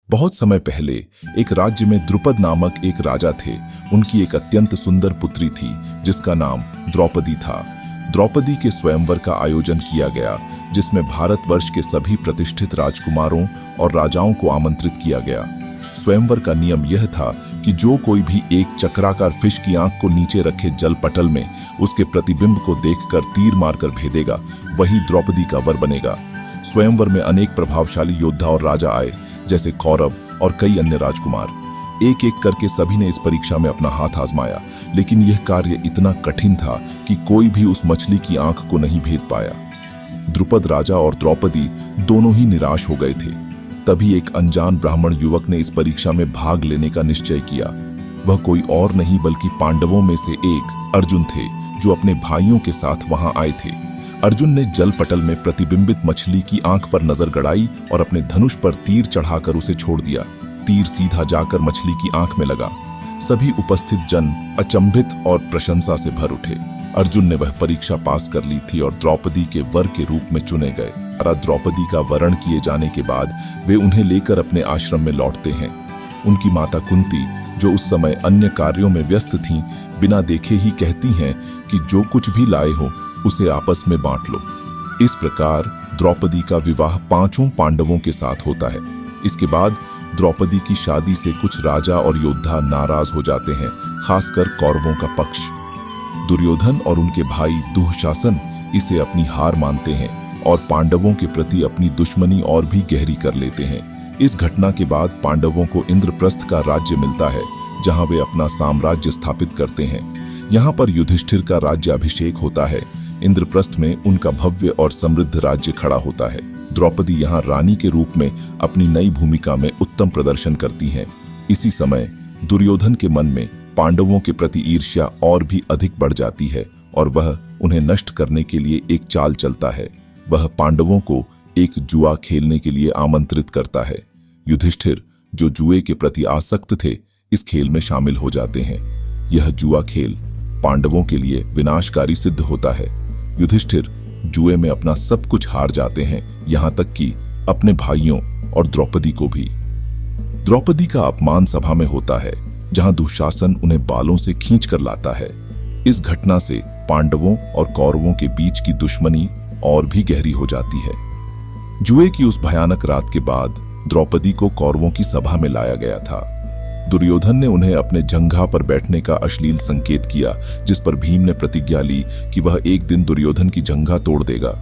बहुत समय पहले एक राज्य में द्रुपद नामक एक राजा थे। उनकी एक अत्यंत सुंदर पुत्री थी जिसका नाम द्रौपदी था। द्रौपदी के स्वयंवर का आयोजन किया गया जिसमें भारतवर्ष के सभी प्रतिष्ठित राजकुमारों और राजाओं को आमंत्रित किया गया। स्वयंवर का नियम यह था कि जो कोई भी एक चक्राकार फिश की आंख को नीचे रखे जल पटल में उसके प्रतिबिंब को देखकर तीर मारकर भेदेगा वही द्रौपदी का वर बनेगा। स्वयंवर में अनेक प्रभावशाली योद्धा और राजा आए जैसे कौरव और कई अन्य राजकुमार। एक एक करके सभी ने इस परीक्षा में अपना हाथ आजमाया, लेकिन यह कार्य इतना कठिन था कि कोई भी उस मछली की आंख को नहीं भेद पाया। द्रुपद राजा और द्रौपदी दोनों ही निराश हो गए थे। तभी एक अनजान ब्राह्मण युवक ने इस परीक्षा में भाग लेने का निश्चय किया। वह कोई और नहीं बल्कि पांडवों में से एक अर्जुन थे जो अपने भाइयों के साथ वहां आए थे। अर्जुन ने जल पटल में प्रतिबिंबित मछली की आंख पर नजर गड़ाई और अपने धनुष पर तीर चढ़ाकर उसे छोड़ दिया। तीर सीधा जाकर मछली की आंख में लगा। सभी उपस्थित जन अचंभित और प्रशंसा से भर उठे। अर्जुन ने वह परीक्षा पास कर ली थी और द्रौपदी के वर के रूप में चुने गए। द्रौपदी का वरण किए जाने के बाद वे उन्हें लेकर अपने आश्रम में लौटते हैं। उनकी माता कुंती, जो उस समय अन्य कार्यों में व्यस्त थीं, बिना देखे ही कहती हैं कि जो कुछ भी लाए हो उसे आपस में बांट लो। इस प्रकार द्रौपदी का विवाह पांचों पांडवों के साथ होता है। इसके बाद द्रौपदी की शादी से कुछ राजा और योद्धा नाराज हो जाते हैं, खासकर कौरवों का पक्ष। दुर्योधन और उनके भाई दुःशासन इसे अपनी हार मानते हैं और पांडवों के प्रति अपनी दुश्मनी और भी गहरी कर लेते हैं। इस घटना के बाद पांडवों को इंद्रप्रस्थ का राज्य मिलता है, जहां वे अपना साम्राज्य स्थापित करते हैं। यहाँ पर युधिष्ठिर का राज्य अभिषेक होता है। इंद्रप्रस्थ में उनका भव्य और समृद्ध राज्य खड़ा होता है। द्रौपदी यहाँ रानी के रूप में अपनी नई भूमिका में उत्तम प्रदर्शन करती हैं। इसी समय दुर्योधन के मन में पांडवों के प्रति ईर्ष्या और भी अधिक बढ़ जाती है और वह उन्हें नष्ट करने के लिए एक चाल चलता है। वह पांडवों को एक जुआ खेलने के लिए आमंत्रित करता है। युधिष्ठिर, जो जुए के प्रति आसक्त थे, इस खेल में शामिल हो जाते हैं। यह जुआ खेल पांडवों के लिए विनाशकारी सिद्ध होता है। युधिष्ठिर जुए में अपना सब कुछ हार जाते हैं, यहाँ तक कि अपने भाइयों और द्रौपदी को भी। द्रौपदी का अपमान सभा में होता है, जहां दुःशासन उन्हें बालों से खींच कर लाता है। इस घटना से पांडवों और कौरवों के बीच की दुश्मनी और भी गहरी हो जाती है। जुए की उस भयानक रात के बाद द्रौपदी को कौरवों की सभा में लाया गया था। दुर्योधन ने उन्हें अपने जंघा पर बैठने का अश्लील संकेत किया, जिस पर भीम ने प्रतिज्ञा ली कि वह एक दिन दुर्योधन की जंघा तोड़ देगा।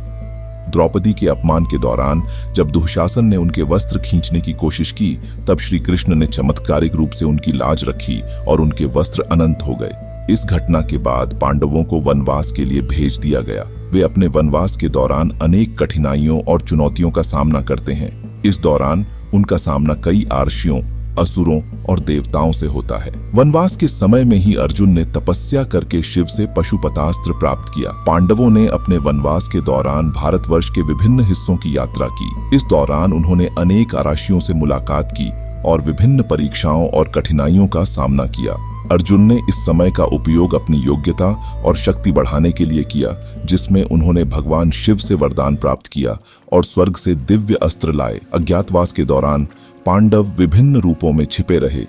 द्रौपदी के अपमान के दौरान जब दुःशासन ने उनके वस्त्र खींचने की कोशिश की, तब श्री कृष्ण ने चमत्कारिक रूप से उनकी लाज रखी और उनके वस्त्र अनंत हो गए। इस घटना के बाद पांडवों को वनवास के लिए भेज दिया गया। वे अपने वनवास के दौरान अनेक कठिनाइयों और चुनौतियों का सामना करते हैं। इस दौरान उनका सामना कई आर्षियों, असुरों और देवताओं से होता है। वनवास के समय में ही अर्जुन ने तपस्या करके शिव से पशुपतास्त्र प्राप्त किया। पांडवों ने अपने वनवास के दौरान भारतवर्ष के विभिन्न हिस्सों की यात्रा की। इस दौरान उन्होंने अनेक आराशियों से मुलाकात की और विभिन्न परीक्षाओं और कठिनाइयों का सामना किया। अर्जुन ने इस समय का उपयोग अपनी योग्यता और शक्ति बढ़ाने के लिए किया, जिसमें उन्होंने भगवान शिव से वरदान प्राप्त किया और स्वर्ग से दिव्य अस्त्र लाए। अज्ञातवास के दौरान पांडव विभिन्न रूपों में छिपे रहे।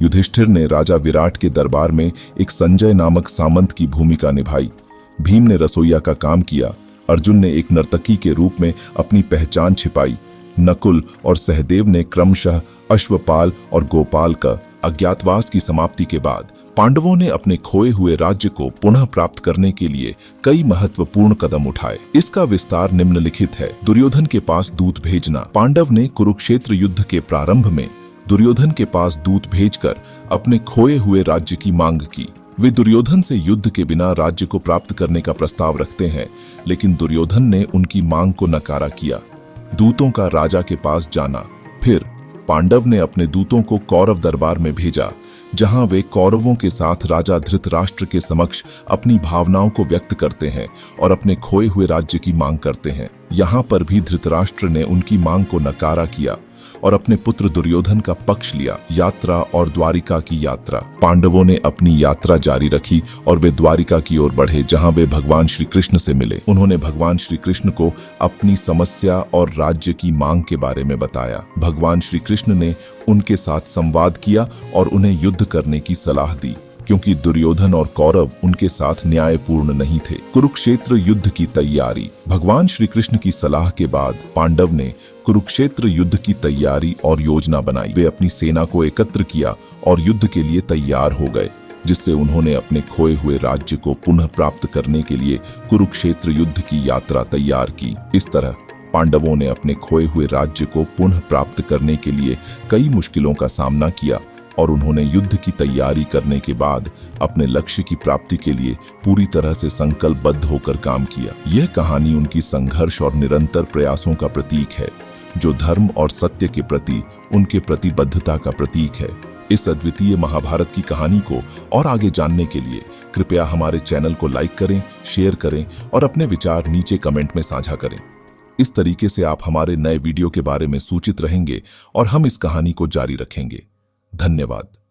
युधिष्ठिर ने राजा विराट के दरबार में एक संजय नामक सामंत की भूमिका निभाई। भीम ने रसोइया का काम किया। अर्जुन ने एक नर्तकी के रूप में अपनी पहचान छिपाई। नकुल और सहदेव ने क्रमशः अश्वपाल और गोपाल का। अज्ञातवास की समाप्ति के बाद पांडवों ने अपने खोए हुए राज्य को पुनः प्राप्त करने के लिए कई महत्वपूर्ण कदम उठाए। इसका विस्तार निम्नलिखित है। दुर्योधन के पास दूत भेजना। पांडव ने कुरुक्षेत्र युद्ध के प्रारंभ में दुर्योधन के पास दूत भेजकर अपने खोए हुए राज्य की मांग की। वे दुर्योधन से युद्ध के बिना राज्य को प्राप्त करने का प्रस्ताव रखते हैं, लेकिन दुर्योधन ने उनकी मांग को नकारा किया। दूतों का राजा के पास जाना। फिर पांडव ने अपने दूतों को कौरव दरबार में भेजा, जहां वे कौरवों के साथ राजा धृतराष्ट्र के समक्ष अपनी भावनाओं को व्यक्त करते हैं और अपने खोए हुए राज्य की मांग करते हैं। यहाँ पर भी धृतराष्ट्र ने उनकी मांग को नकारा किया। और अपने पुत्र दुर्योधन का पक्ष लिया। यात्रा और द्वारिका की यात्रा। पांडवों ने अपनी यात्रा जारी रखी और वे द्वारिका की ओर बढ़े, जहां वे भगवान श्री कृष्ण से मिले। उन्होंने भगवान श्री कृष्ण को अपनी समस्या और राज्य की मांग के बारे में बताया। भगवान श्री कृष्ण ने उनके साथ संवाद किया और उन्हें युद्ध करने की सलाह दी, क्योंकि दुर्योधन और कौरव उनके साथ न्यायपूर्ण नहीं थे। कुरुक्षेत्र युद्ध की तैयारी। भगवान श्री कृष्ण की सलाह के बाद पांडव ने कुरुक्षेत्र युद्ध की तैयारी और योजना बनाई। वे अपनी सेना को एकत्र किया और युद्ध के लिए तैयार हो गए, जिससे उन्होंने अपने खोए हुए राज्य को पुनः प्राप्त करने के लिए कुरुक्षेत्र युद्ध की यात्रा तैयार की। इस तरह पांडवों ने अपने खोए हुए राज्य को पुनः प्राप्त करने के लिए कई मुश्किलों का सामना किया और उन्होंने युद्ध की तैयारी करने के बाद अपने लक्ष्य की प्राप्ति के लिए पूरी तरह से संकल्पबद्ध होकर काम किया। यह कहानी उनकी संघर्ष और निरंतर प्रयासों का प्रतीक है, जो धर्म और सत्य के प्रति उनके प्रतिबद्धता का प्रतीक है। इस अद्वितीय महाभारत की कहानी को और आगे जानने के लिए कृपया हमारे चैनल को लाइक करें, शेयर करें और अपने विचार नीचे कमेंट में साझा करें। इस तरीके से आप हमारे नए वीडियो के बारे में सूचित रहेंगे और हम इस कहानी को जारी रखेंगे। धन्यवाद।